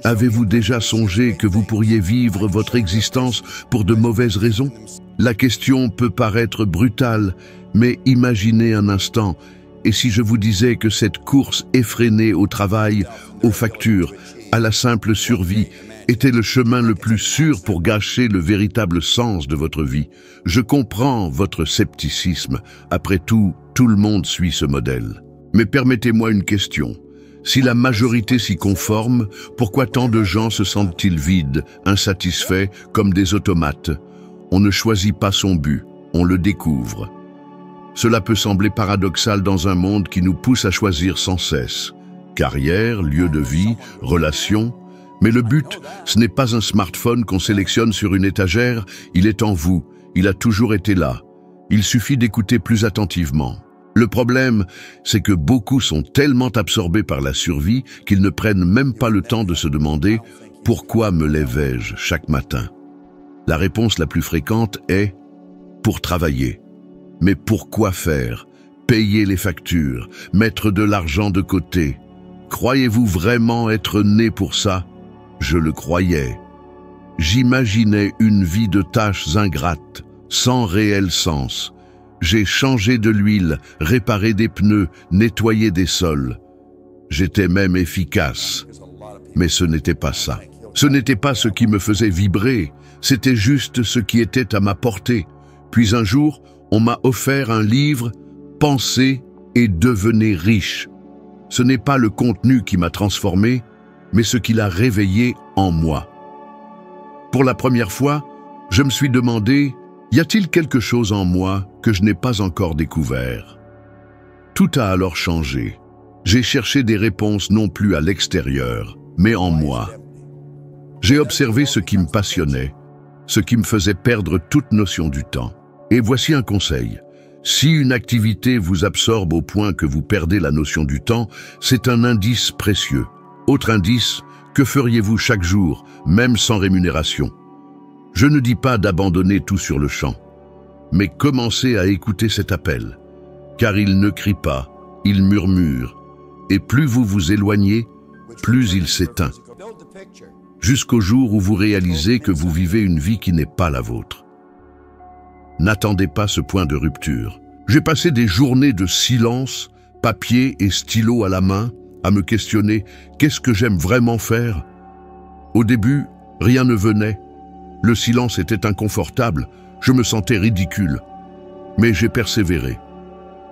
Avez-vous déjà songé que vous pourriez vivre votre existence pour de mauvaises raisons? La question peut paraître brutale, mais imaginez un instant, et si je vous disais que cette course effrénée au travail, aux factures, à la simple survie, était le chemin le plus sûr pour gâcher le véritable sens de votre vie? Je comprends votre scepticisme. Après tout, tout le monde suit ce modèle. Mais permettez-moi une question. Si la majorité s'y conforme, pourquoi tant de gens se sentent-ils vides, insatisfaits, comme des automates? On ne choisit pas son but, on le découvre. Cela peut sembler paradoxal dans un monde qui nous pousse à choisir sans cesse. Carrière, lieu de vie, relations. Mais le but, ce n'est pas un smartphone qu'on sélectionne sur une étagère, il est en vous, il a toujours été là. Il suffit d'écouter plus attentivement. Le problème, c'est que beaucoup sont tellement absorbés par la survie qu'ils ne prennent même pas le temps de se demander « Pourquoi me lèverais-je chaque matin ?» La réponse la plus fréquente est « Pour travailler ». Mais pourquoi faire? Payer les factures, mettre de l'argent de côté. Croyez-vous vraiment être né pour ça? Je le croyais. J'imaginais une vie de tâches ingrates, sans réel sens. J'ai changé de l'huile, réparé des pneus, nettoyé des sols. J'étais même efficace. Mais ce n'était pas ça. Ce n'était pas ce qui me faisait vibrer, c'était juste ce qui était à ma portée. Puis un jour, on m'a offert un livre « Pensez et devenez riche ». Ce n'est pas le contenu qui m'a transformé, mais ce qu'il a réveillé en moi. Pour la première fois, je me suis demandé, y a-t-il quelque chose en moi que je n'ai pas encore découvert? Tout a alors changé. J'ai cherché des réponses non plus à l'extérieur, mais en moi. J'ai observé ce qui me passionnait, ce qui me faisait perdre toute notion du temps. Et voici un conseil. Si une activité vous absorbe au point que vous perdez la notion du temps, c'est un indice précieux. Autre indice, que feriez-vous chaque jour, même sans rémunération? Je ne dis pas d'abandonner tout sur le champ, mais commencez à écouter cet appel, car il ne crie pas, il murmure, et plus vous vous éloignez, plus il s'éteint, jusqu'au jour où vous réalisez que vous vivez une vie qui n'est pas la vôtre. N'attendez pas ce point de rupture. J'ai passé des journées de silence, papier et stylo à la main, à me questionner « Qu'est-ce que j'aime vraiment faire ?» Au début, rien ne venait. Le silence était inconfortable, je me sentais ridicule. Mais j'ai persévéré.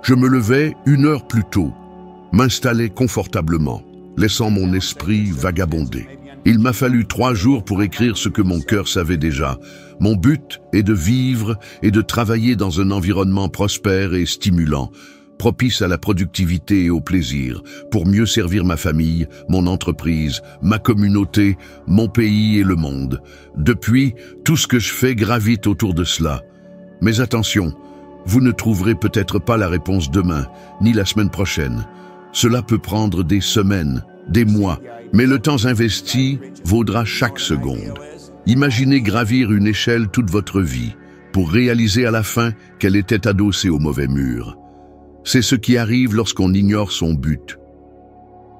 Je me levais 1 heure plus tôt, m'installais confortablement, laissant mon esprit vagabonder. Il m'a fallu 3 jours pour écrire ce que mon cœur savait déjà. Mon but est de vivre et de travailler dans un environnement prospère et stimulant, propice à la productivité et au plaisir, pour mieux servir ma famille, mon entreprise, ma communauté, mon pays et le monde. Depuis, tout ce que je fais gravite autour de cela. Mais attention, vous ne trouverez peut-être pas la réponse demain, ni la semaine prochaine. Cela peut prendre des semaines, des mois, mais le temps investi vaudra chaque seconde. Imaginez gravir une échelle toute votre vie, pour réaliser à la fin qu'elle était adossée au mauvais mur. C'est ce qui arrive lorsqu'on ignore son but.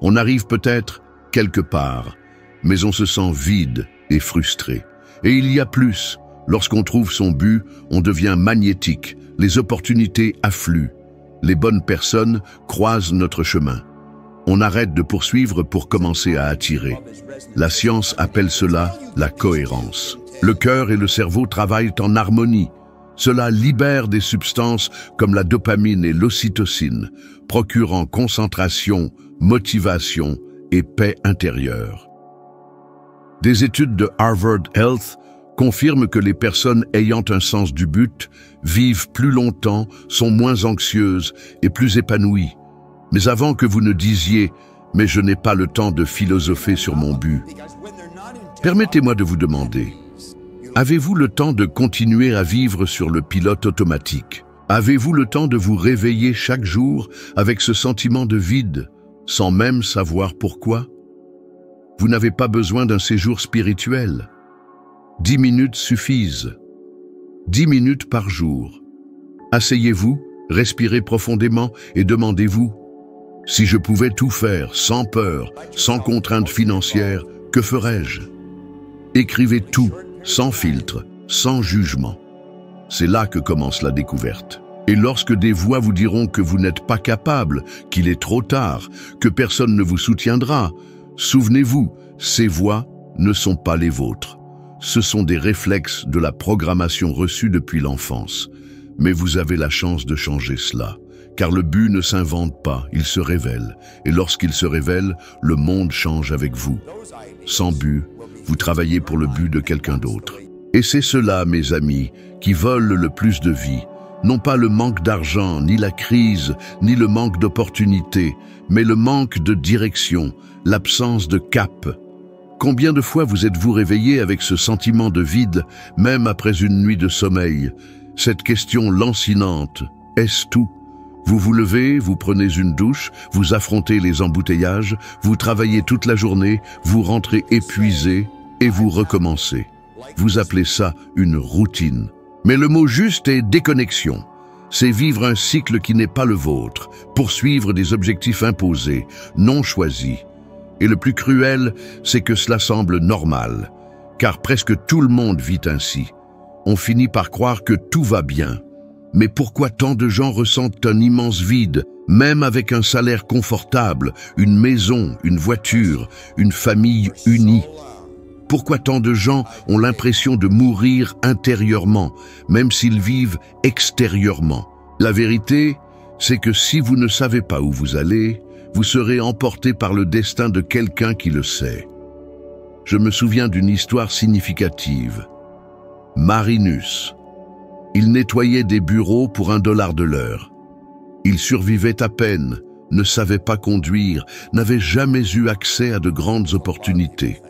On arrive peut-être quelque part, mais on se sent vide et frustré. Et il y a plus. Lorsqu'on trouve son but, on devient magnétique. Les opportunités affluent. Les bonnes personnes croisent notre chemin. On arrête de poursuivre pour commencer à attirer. La science appelle cela la cohérence. Le cœur et le cerveau travaillent en harmonie. Cela libère des substances comme la dopamine et l'ocytocine, procurant concentration, motivation et paix intérieure. Des études de Harvard Health confirment que les personnes ayant un sens du but vivent plus longtemps, sont moins anxieuses et plus épanouies. Mais avant que vous ne disiez « mais je n'ai pas le temps de philosopher sur mon but », permettez-moi de vous demander, avez-vous le temps de continuer à vivre sur le pilote automatique? Avez-vous le temps de vous réveiller chaque jour avec ce sentiment de vide, sans même savoir pourquoi? Vous n'avez pas besoin d'un séjour spirituel. 10 minutes suffisent. 10 minutes par jour. Asseyez-vous, respirez profondément et demandez-vous « Si je pouvais tout faire sans peur, sans contrainte financière, Que ferais-je? Écrivez tout, sans filtre, sans jugement. C'est là que commence la découverte. Et lorsque des voix vous diront que vous n'êtes pas capable, qu'il est trop tard, que personne ne vous soutiendra, souvenez-vous, ces voix ne sont pas les vôtres. Ce sont des réflexes de la programmation reçue depuis l'enfance. Mais vous avez la chance de changer cela. Car le but ne s'invente pas, il se révèle. Et lorsqu'il se révèle, le monde change avec vous. Sans but, vous travaillez pour le but de quelqu'un d'autre. Et c'est cela, mes amis, qui vole le plus de vie. Non pas le manque d'argent, ni la crise, ni le manque d'opportunités, mais le manque de direction, l'absence de cap. Combien de fois vous êtes-vous réveillé avec ce sentiment de vide, même après une nuit de sommeil? Cette question lancinante, est-ce tout? Vous vous levez, vous prenez une douche, vous affrontez les embouteillages, vous travaillez toute la journée, vous rentrez épuisé et vous recommencez. Vous appelez ça une routine. Mais le mot juste est déconnexion. C'est vivre un cycle qui n'est pas le vôtre, poursuivre des objectifs imposés, non choisis. Et le plus cruel, c'est que cela semble normal, car presque tout le monde vit ainsi. On finit par croire que tout va bien. Mais pourquoi tant de gens ressentent un immense vide, même avec un salaire confortable, une maison, une voiture, une famille unie? Pourquoi tant de gens ont l'impression de mourir intérieurement, même s'ils vivent extérieurement? La vérité, c'est que si vous ne savez pas où vous allez, vous serez emporté par le destin de quelqu'un qui le sait. Je me souviens d'une histoire significative. Marinus. Il nettoyait des bureaux pour $1 de l'heure. Il survivait à peine, ne savait pas conduire, n'avait jamais eu accès à de grandes opportunités.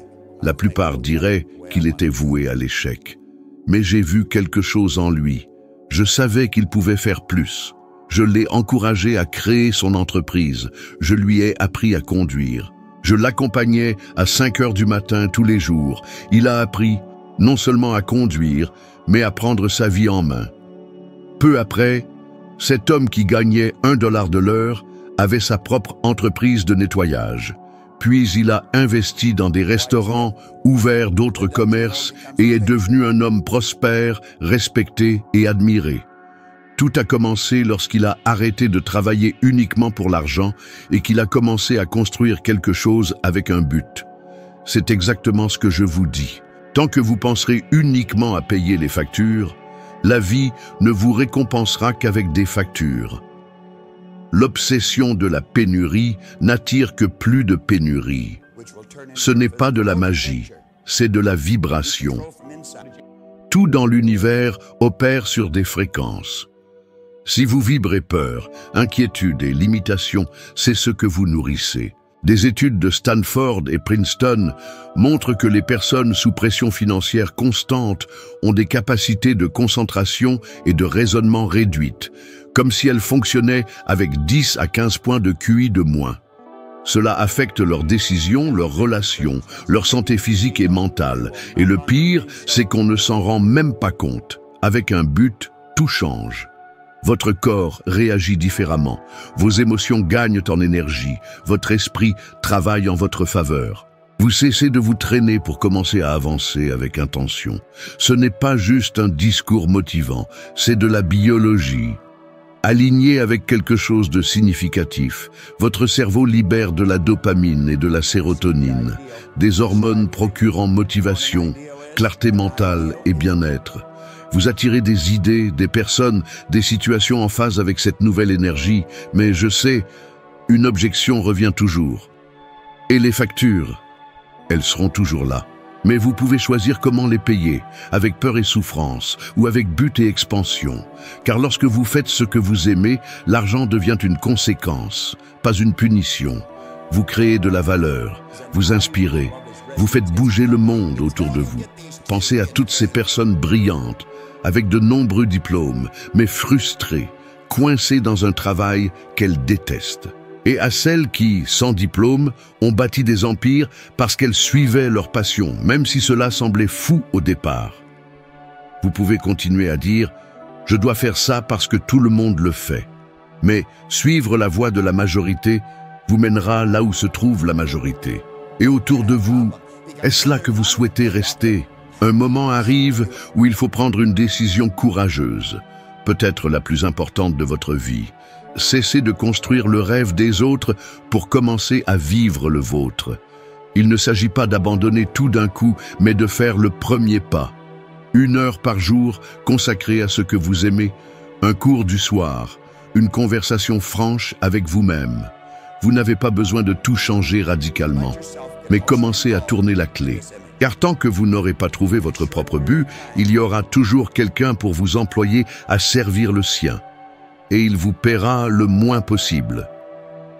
La plupart diraient qu'il était voué à l'échec. Mais j'ai vu quelque chose en lui. Je savais qu'il pouvait faire plus. Je l'ai encouragé à créer son entreprise. Je lui ai appris à conduire. Je l'accompagnais à 5 heures du matin tous les jours. Il a appris non seulement à conduire, mais à prendre sa vie en main. Peu après, cet homme qui gagnait $1 de l'heure avait sa propre entreprise de nettoyage. Puis il a investi dans des restaurants, ouvert d'autres commerces et est devenu un homme prospère, respecté et admiré. Tout a commencé lorsqu'il a arrêté de travailler uniquement pour l'argent et qu'il a commencé à construire quelque chose avec un but. C'est exactement ce que je vous dis. Tant que vous penserez uniquement à payer les factures, la vie ne vous récompensera qu'avec des factures. L'obsession de la pénurie n'attire que plus de pénurie. Ce n'est pas de la magie, c'est de la vibration. Tout dans l'univers opère sur des fréquences. Si vous vibrez peur, inquiétude et limitation, c'est ce que vous nourrissez. Des études de Stanford et Princeton montrent que les personnes sous pression financière constante ont des capacités de concentration et de raisonnement réduites, comme si elles fonctionnaient avec 10 à 15 points de QI de moins. Cela affecte leurs décisions, leurs relations, leur santé physique et mentale. Et le pire, c'est qu'on ne s'en rend même pas compte. Avec un but, tout change. Votre corps réagit différemment, vos émotions gagnent en énergie, votre esprit travaille en votre faveur. Vous cessez de vous traîner pour commencer à avancer avec intention. Ce n'est pas juste un discours motivant, c'est de la biologie. Aligné avec quelque chose de significatif, votre cerveau libère de la dopamine et de la sérotonine, des hormones procurant motivation, clarté mentale et bien-être. Vous attirez des idées, des personnes, des situations en phase avec cette nouvelle énergie, mais je sais, une objection revient toujours. Et les factures, elles seront toujours là. Mais vous pouvez choisir comment les payer, avec peur et souffrance, ou avec but et expansion. Car lorsque vous faites ce que vous aimez, l'argent devient une conséquence, pas une punition. Vous créez de la valeur, vous inspirez, vous faites bouger le monde autour de vous. Pensez à toutes ces personnes brillantes, avec de nombreux diplômes, mais frustrées, coincées dans un travail qu'elles détestent. Et à celles qui, sans diplôme, ont bâti des empires parce qu'elles suivaient leur passion, même si cela semblait fou au départ. Vous pouvez continuer à dire « Je dois faire ça parce que tout le monde le fait ». Mais suivre la voie de la majorité vous mènera là où se trouve la majorité. Et autour de vous, Est-ce là que vous souhaitez rester? Un moment arrive où il faut prendre une décision courageuse, peut-être la plus importante de votre vie. Cessez de construire le rêve des autres pour commencer à vivre le vôtre. Il ne s'agit pas d'abandonner tout d'un coup, mais de faire le premier pas. 1 heure par jour consacrée à ce que vous aimez, un cours du soir, une conversation franche avec vous-même. Vous n'avez pas besoin de tout changer radicalement, mais commencez à tourner la clé. Car tant que vous n'aurez pas trouvé votre propre but, il y aura toujours quelqu'un pour vous employer à servir le sien. Et il vous paiera le moins possible.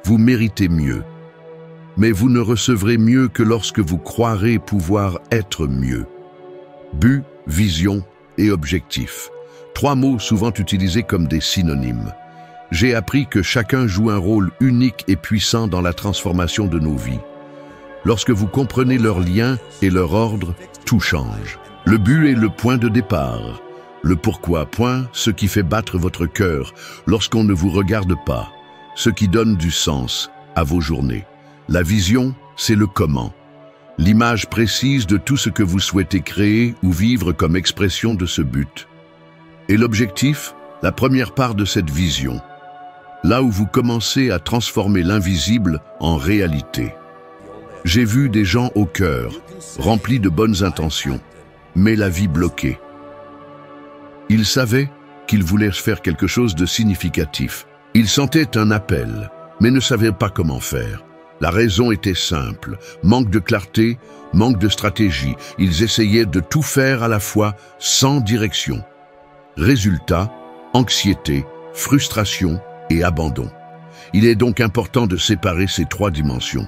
Vous méritez mieux. Mais vous ne recevrez mieux que lorsque vous croirez pouvoir être mieux. But, vision et objectif. 3 mots souvent utilisés comme des synonymes. J'ai appris que chacun joue un rôle unique et puissant dans la transformation de nos vies. Lorsque vous comprenez leurs liens et leur ordre, tout change. Le but est le point de départ. Le pourquoi, point, ce qui fait battre votre cœur lorsqu'on ne vous regarde pas. Ce qui donne du sens à vos journées. La vision, c'est le comment. L'image précise de tout ce que vous souhaitez créer ou vivre comme expression de ce but. Et l'objectif, la première part de cette vision. Là où vous commencez à transformer l'invisible en réalité. J'ai vu des gens au cœur, remplis de bonnes intentions, mais la vie bloquée. Ils savaient qu'ils voulaient faire quelque chose de significatif. Ils sentaient un appel, mais ne savaient pas comment faire. La raison était simple, manque de clarté, manque de stratégie. Ils essayaient de tout faire à la fois, sans direction. Résultat, anxiété, frustration et abandon. Il est donc important de séparer ces 3 dimensions.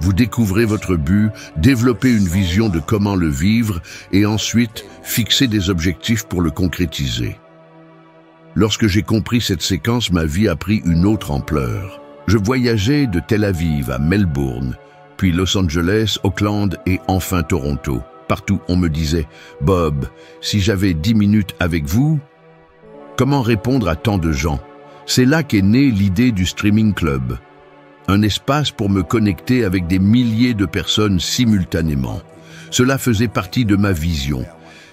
Vous découvrez votre but, développez une vision de comment le vivre et ensuite fixez des objectifs pour le concrétiser. Lorsque j'ai compris cette séquence, ma vie a pris une autre ampleur. Je voyageais de Tel Aviv à Melbourne, puis Los Angeles, Auckland et enfin Toronto. Partout, on me disait « Bob, si j'avais 10 minutes avec vous ?» Comment répondre à tant de gens? C'est là qu'est née l'idée du Streaming Club. Un espace pour me connecter avec des milliers de personnes simultanément. Cela faisait partie de ma vision.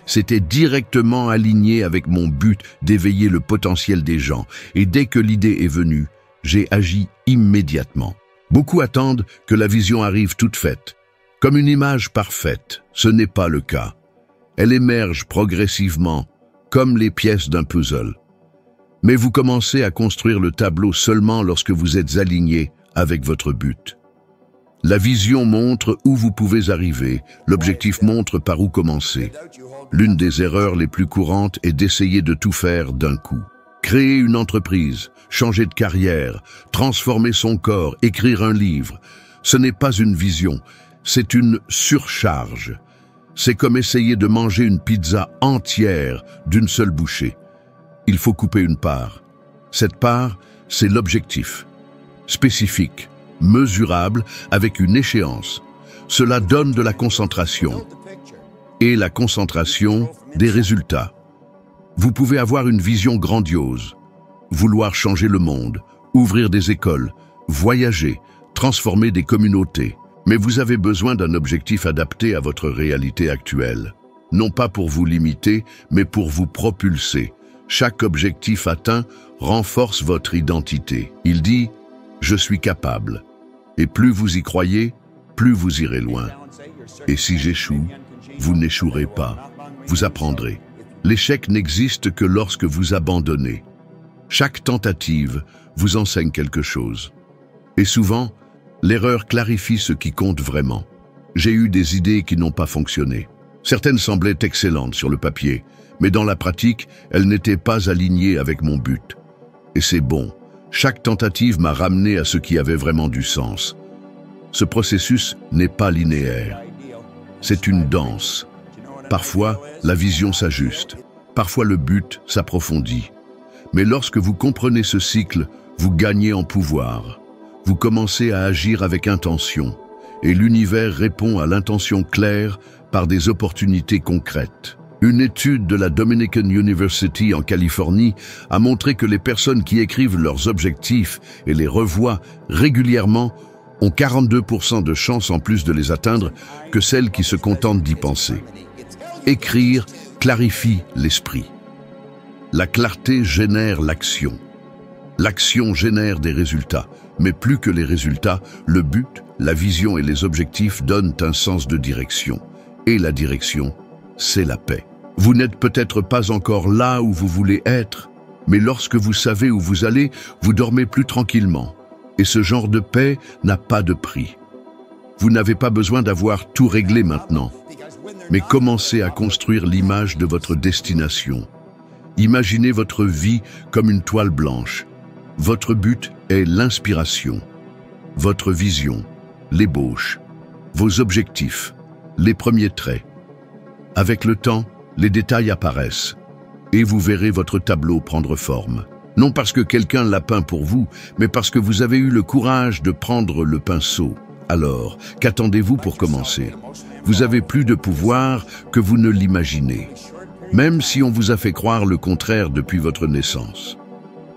C'était directement aligné avec mon but d'éveiller le potentiel des gens. Et dès que l'idée est venue, j'ai agi immédiatement. Beaucoup attendent que la vision arrive toute faite. Comme une image parfaite, ce n'est pas le cas. Elle émerge progressivement, comme les pièces d'un puzzle. Mais vous commencez à construire le tableau seulement lorsque vous êtes aligné avec votre but. La vision montre où vous pouvez arriver, l'objectif montre par où commencer. L'une des erreurs les plus courantes est d'essayer de tout faire d'un coup. Créer une entreprise, changer de carrière, transformer son corps, écrire un livre. Ce n'est pas une vision, c'est une surcharge. C'est comme essayer de manger une pizza entière d'une seule bouchée. Il faut couper une part. Cette part, c'est l'objectif. Spécifique, mesurable, avec une échéance. Cela donne de la concentration. Et la concentration, des résultats. Vous pouvez avoir une vision grandiose, vouloir changer le monde, ouvrir des écoles, voyager, transformer des communautés. Mais vous avez besoin d'un objectif adapté à votre réalité actuelle. Non pas pour vous limiter, mais pour vous propulser. Chaque objectif atteint renforce votre identité. Il dit « Je suis capable ». Et plus vous y croyez, plus vous irez loin. Et si j'échoue, vous n'échouerez pas. Vous apprendrez. L'échec n'existe que lorsque vous abandonnez. Chaque tentative vous enseigne quelque chose. Et souvent, l'erreur clarifie ce qui compte vraiment. J'ai eu des idées qui n'ont pas fonctionné. Certaines semblaient excellentes sur le papier, mais dans la pratique, elles n'étaient pas alignées avec mon but. Et c'est bon. Chaque tentative m'a ramené à ce qui avait vraiment du sens. Ce processus n'est pas linéaire. C'est une danse. Parfois, la vision s'ajuste. Parfois, le but s'approfondit. Mais lorsque vous comprenez ce cycle, vous gagnez en pouvoir. Vous commencez à agir avec intention. Et l'univers répond à l'intention claire par des opportunités concrètes. Une étude de la Dominican University en Californie a montré que les personnes qui écrivent leurs objectifs et les revoient régulièrement ont 42% de chances en plus de les atteindre que celles qui se contentent d'y penser. Écrire clarifie l'esprit. La clarté génère l'action. L'action génère des résultats, mais plus que les résultats, le but, la vision et les objectifs donnent un sens de direction. Et la direction, c'est la paix. Vous n'êtes peut-être pas encore là où vous voulez être, mais lorsque vous savez où vous allez, vous dormez plus tranquillement. Et ce genre de paix n'a pas de prix. Vous n'avez pas besoin d'avoir tout réglé maintenant, mais commencez à construire l'image de votre destination. Imaginez votre vie comme une toile blanche. Votre but est l'inspiration, votre vision, l'ébauche, vos objectifs, les premiers traits. Avec le temps, les détails apparaissent et vous verrez votre tableau prendre forme. Non parce que quelqu'un l'a peint pour vous, mais parce que vous avez eu le courage de prendre le pinceau. Alors, qu'attendez-vous pour commencer? Vous avez plus de pouvoir que vous ne l'imaginez, même si on vous a fait croire le contraire depuis votre naissance.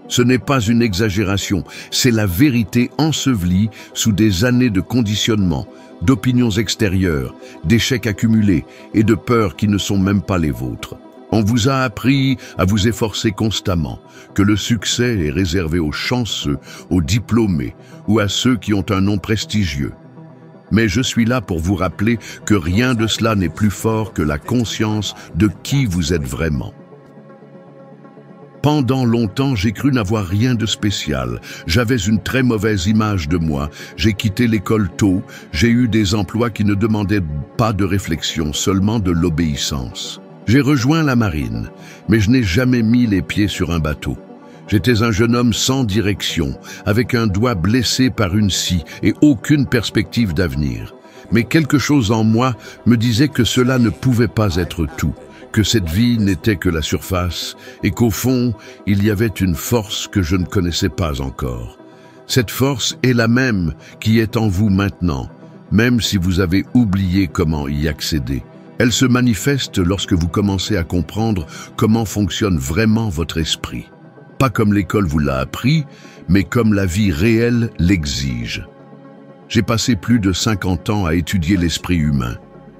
Ce n'est pas une exagération, c'est la vérité ensevelie sous des années de conditionnement, d'opinions extérieures, d'échecs accumulés et de peurs qui ne sont même pas les vôtres. On vous a appris à vous efforcer constamment, que le succès est réservé aux chanceux, aux diplômés ou à ceux qui ont un nom prestigieux. Mais je suis là pour vous rappeler que rien de cela n'est plus fort que la conscience de qui vous êtes vraiment. Pendant longtemps, j'ai cru n'avoir rien de spécial. J'avais une très mauvaise image de moi. J'ai quitté l'école tôt. J'ai eu des emplois qui ne demandaient pas de réflexion, seulement de l'obéissance. J'ai rejoint la marine, mais je n'ai jamais mis les pieds sur un bateau. J'étais un jeune homme sans direction, avec un doigt blessé par une scie et aucune perspective d'avenir. Mais quelque chose en moi me disait que cela ne pouvait pas être tout, que cette vie n'était que la surface et qu'au fond, il y avait une force que je ne connaissais pas encore. Cette force est la même qui est en vous maintenant, même si vous avez oublié comment y accéder. Elle se manifeste lorsque vous commencez à comprendre comment fonctionne vraiment votre esprit. Pas comme l'école vous l'a appris, mais comme la vie réelle l'exige. J'ai passé plus de 50 ans à étudier l'esprit humain.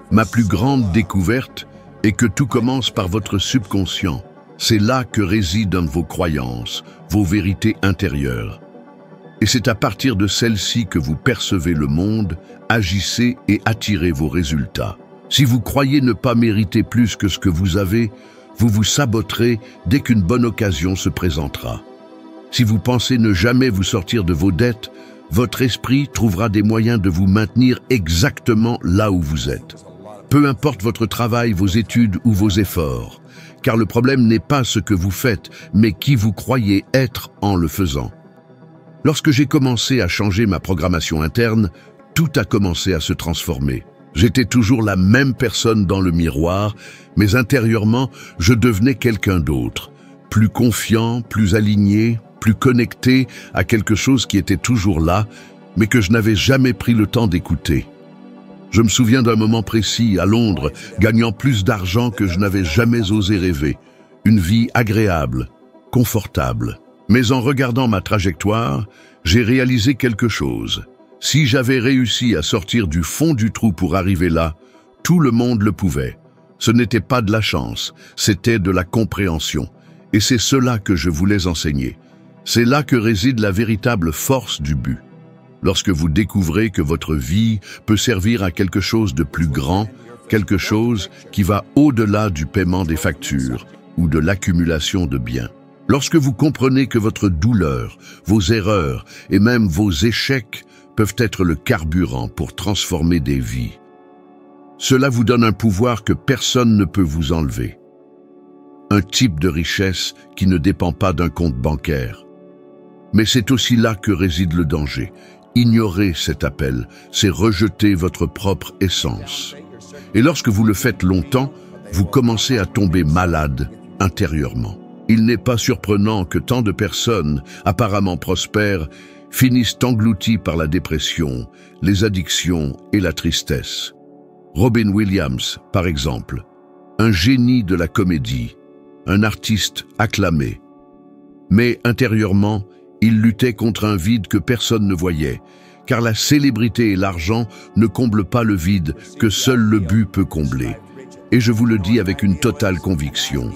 Ma plus grande découverte est que tout commence par votre subconscient. C'est là que résident vos croyances, vos vérités intérieures. Et c'est à partir de celles-ci que vous percevez le monde, agissez et attirez vos résultats. Si vous croyez ne pas mériter plus que ce que vous avez, vous vous saboterez dès qu'une bonne occasion se présentera. Si vous pensez ne jamais vous sortir de vos dettes, votre esprit trouvera des moyens de vous maintenir exactement là où vous êtes. Peu importe votre travail, vos études ou vos efforts, car le problème n'est pas ce que vous faites, mais qui vous croyez être en le faisant. Lorsque j'ai commencé à changer ma programmation interne, tout a commencé à se transformer. J'étais toujours la même personne dans le miroir, mais intérieurement, je devenais quelqu'un d'autre, plus confiant, plus aligné, plus connecté à quelque chose qui était toujours là, mais que je n'avais jamais pris le temps d'écouter. Je me souviens d'un moment précis, à Londres, gagnant plus d'argent que je n'avais jamais osé rêver. Une vie agréable, confortable. Mais en regardant ma trajectoire, j'ai réalisé quelque chose. Si j'avais réussi à sortir du fond du trou pour arriver là, tout le monde le pouvait. Ce n'était pas de la chance, c'était de la compréhension. Et c'est cela que je voulais enseigner. C'est là que réside la véritable force du but. Lorsque vous découvrez que votre vie peut servir à quelque chose de plus grand, quelque chose qui va au-delà du paiement des factures ou de l'accumulation de biens. Lorsque vous comprenez que votre douleur, vos erreurs et même vos échecs peuvent être le carburant pour transformer des vies. Cela vous donne un pouvoir que personne ne peut vous enlever. Un type de richesse qui ne dépend pas d'un compte bancaire. Mais c'est aussi là que réside le danger. Ignorer cet appel, c'est rejeter votre propre essence. Et lorsque vous le faites longtemps, vous commencez à tomber malade intérieurement. Il n'est pas surprenant que tant de personnes, apparemment prospères, finissent engloutis par la dépression, les addictions et la tristesse. Robin Williams, par exemple, un génie de la comédie, un artiste acclamé. Mais intérieurement, il luttait contre un vide que personne ne voyait, car la célébrité et l'argent ne comblent pas le vide que seul le but peut combler. Et je vous le dis avec une totale conviction,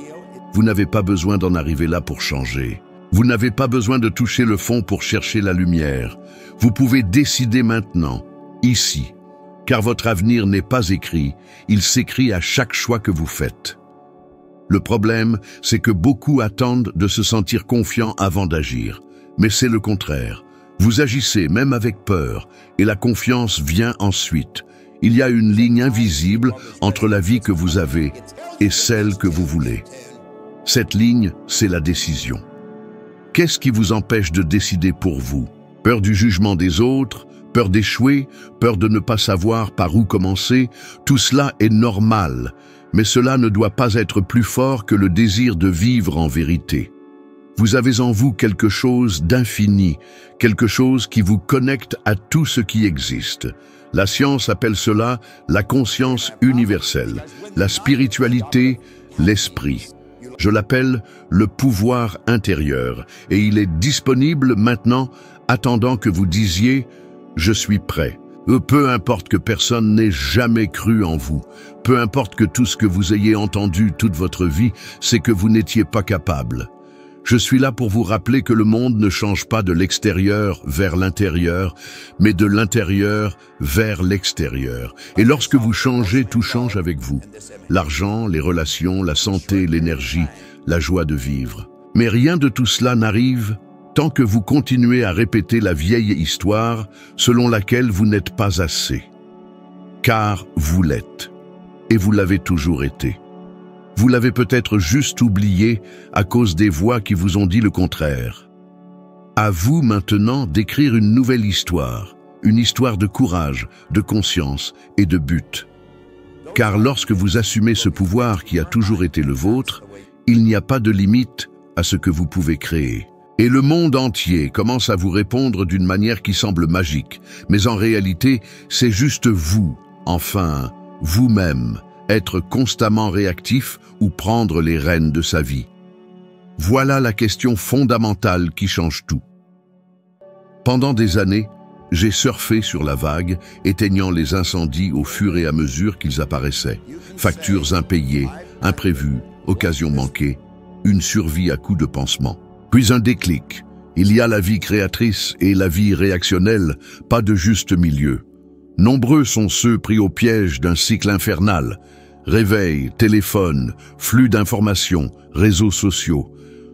vous n'avez pas besoin d'en arriver là pour changer. Vous n'avez pas besoin de toucher le fond pour chercher la lumière. Vous pouvez décider maintenant, ici, car votre avenir n'est pas écrit, il s'écrit à chaque choix que vous faites. Le problème, c'est que beaucoup attendent de se sentir confiants avant d'agir. Mais c'est le contraire. Vous agissez même avec peur, et la confiance vient ensuite. Il y a une ligne invisible entre la vie que vous avez et celle que vous voulez. Cette ligne, c'est la décision. Qu'est-ce qui vous empêche de décider pour vous? Peur du jugement des autres, peur d'échouer, peur de ne pas savoir par où commencer, tout cela est normal, mais cela ne doit pas être plus fort que le désir de vivre en vérité. Vous avez en vous quelque chose d'infini, quelque chose qui vous connecte à tout ce qui existe. La science appelle cela la conscience universelle, la spiritualité, l'esprit. Je l'appelle le pouvoir intérieur, et il est disponible maintenant, attendant que vous disiez « Je suis prêt ». Peu importe que personne n'ait jamais cru en vous, peu importe que tout ce que vous ayez entendu toute votre vie, c'est que vous n'étiez pas capable. Je suis là pour vous rappeler que le monde ne change pas de l'extérieur vers l'intérieur, mais de l'intérieur vers l'extérieur. Et lorsque vous changez, tout change avec vous. L'argent, les relations, la santé, l'énergie, la joie de vivre. Mais rien de tout cela n'arrive tant que vous continuez à répéter la vieille histoire selon laquelle vous n'êtes pas assez. Car vous l'êtes. Et vous l'avez toujours été. Vous l'avez peut-être juste oublié à cause des voix qui vous ont dit le contraire. À vous maintenant d'écrire une nouvelle histoire, une histoire de courage, de conscience et de but. Car lorsque vous assumez ce pouvoir qui a toujours été le vôtre, il n'y a pas de limite à ce que vous pouvez créer. Et le monde entier commence à vous répondre d'une manière qui semble magique, mais en réalité, c'est juste vous, enfin, vous-même, être constamment réactif ou prendre les rênes de sa vie. Voilà la question fondamentale qui change tout. Pendant des années, j'ai surfé sur la vague, éteignant les incendies au fur et à mesure qu'ils apparaissaient. Factures impayées, imprévues, occasions manquées, une survie à coups de pansement. Puis un déclic. Il y a la vie créatrice et la vie réactionnelle, pas de juste milieu. Nombreux sont ceux pris au piège d'un cycle infernal. Réveil, téléphone, flux d'informations, réseaux sociaux.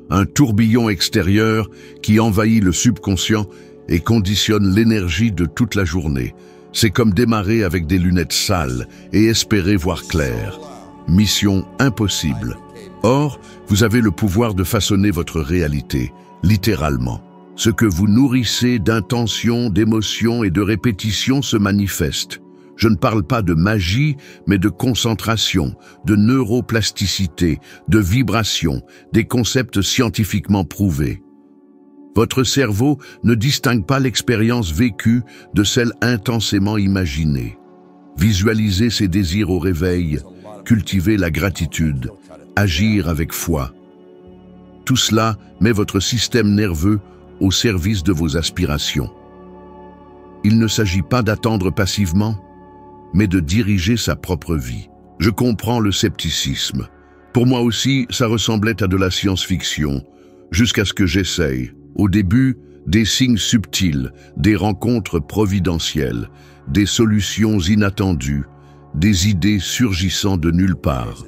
Un tourbillon extérieur qui envahit le subconscient et conditionne l'énergie de toute la journée. C'est comme démarrer avec des lunettes sales et espérer voir clair. Mission impossible. Or, vous avez le pouvoir de façonner votre réalité, littéralement. Ce que vous nourrissez d'intentions, d'émotions et de répétitions se manifeste. Je ne parle pas de magie, mais de concentration, de neuroplasticité, de vibration, des concepts scientifiquement prouvés. Votre cerveau ne distingue pas l'expérience vécue de celle intensément imaginée. Visualisez ses désirs au réveil, cultivez la gratitude, agir avec foi. Tout cela met votre système nerveux au service de vos aspirations. Il ne s'agit pas d'attendre passivement, mais de diriger sa propre vie. Je comprends le scepticisme. Pour moi aussi, ça ressemblait à de la science-fiction, jusqu'à ce que j'essaye. Au début, des signes subtils, des rencontres providentielles, des solutions inattendues, des idées surgissant de nulle part.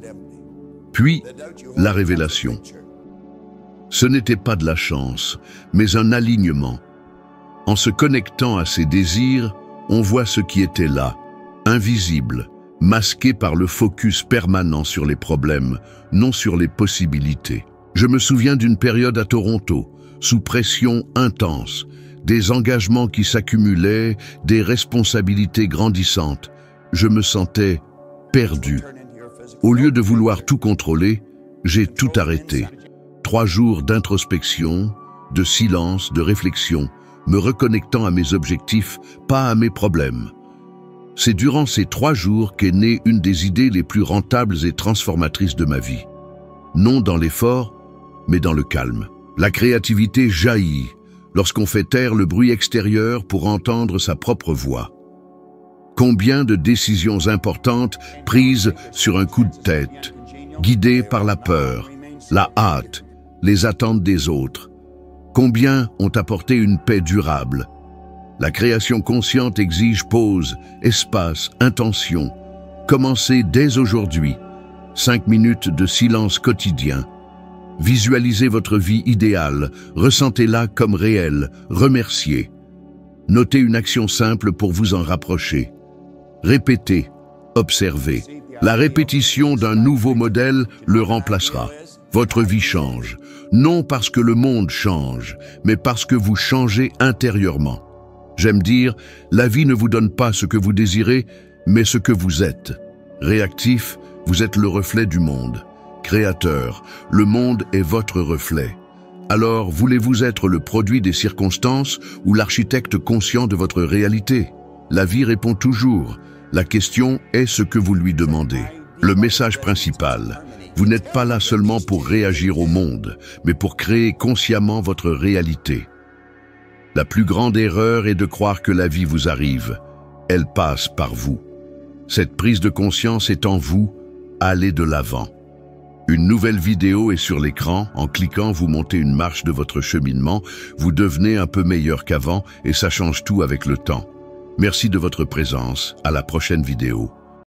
Puis, la révélation. Ce n'était pas de la chance, mais un alignement. En se connectant à ses désirs, on voit ce qui était là, invisible, masqué par le focus permanent sur les problèmes, non sur les possibilités. Je me souviens d'une période à Toronto, sous pression intense, des engagements qui s'accumulaient, des responsabilités grandissantes. Je me sentais perdu. Au lieu de vouloir tout contrôler, j'ai tout arrêté. 3 jours d'introspection, de silence, de réflexion, me reconnectant à mes objectifs, pas à mes problèmes. C'est durant ces 3 jours qu'est née une des idées les plus rentables et transformatrices de ma vie. Non dans l'effort, mais dans le calme. La créativité jaillit, lorsqu'on fait taire le bruit extérieur pour entendre sa propre voix? Combien de décisions importantes prises sur un coup de tête, guidées par la peur, la hâte, les attentes des autres? Combien ont apporté une paix durable? La création consciente exige pause, espace, intention. Commencez dès aujourd'hui. 5 minutes de silence quotidien. Visualisez votre vie idéale, ressentez-la comme réelle, remerciez. Notez une action simple pour vous en rapprocher. Répétez, observez. La répétition d'un nouveau modèle le remplacera. Votre vie change, non parce que le monde change, mais parce que vous changez intérieurement. J'aime dire, la vie ne vous donne pas ce que vous désirez, mais ce que vous êtes. Réactif, vous êtes le reflet du monde. Créateur, le monde est votre reflet. Alors, voulez-vous être le produit des circonstances ou l'architecte conscient de votre réalité? La vie répond toujours. La question est ce que vous lui demandez. Le message principal, vous n'êtes pas là seulement pour réagir au monde, mais pour créer consciemment votre réalité. La plus grande erreur est de croire que la vie vous arrive. Elle passe par vous. Cette prise de conscience est en vous. Allez de l'avant. Une nouvelle vidéo est sur l'écran. En cliquant, vous montez une marche de votre cheminement. Vous devenez un peu meilleur qu'avant et ça change tout avec le temps. Merci de votre présence. À la prochaine vidéo.